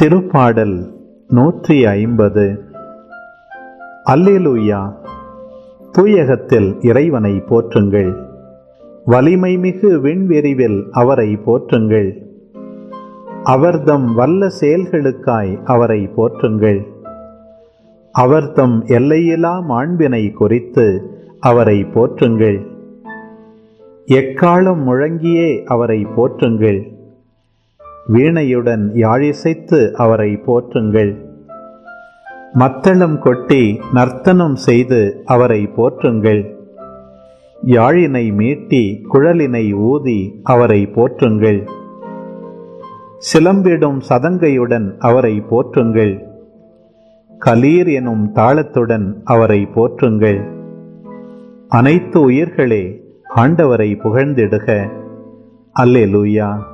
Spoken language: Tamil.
திருப்பாடல் 150. அல்லேலூயா. தூயகத்தில் இறைவனை போற்றுங்கள். வலிமை மிகு விண்வெறிவில் அவரை போற்றுங்கள். அவர்தம் வல்ல செயல்களுக்காய் அவரை போற்றுங்கள். அவர்தம் எல்லையிலா மாண்பினை குறித்து அவரை போற்றுங்கள். எக்காலம் முழங்கியே அவரை போற்றுங்கள். வீணையுடன் யாழிசைத்து அவரை போற்றுங்கள். மத்தளம் கொட்டி நர்த்தனம் செய்து அவரை போற்றுங்கள். யாழினை மீட்டி குழலினை ஊதி அவரை போற்றுங்கள். சிலம்பிடும் சதங்கையுடன் அவரை போற்றுங்கள். கலீர் எனும் தாளத்துடன் அவரை போற்றுங்கள். அனைத்து உயிர்களே ஆண்டவரை புகழ்ந்திடுக. அல்லேலூயா.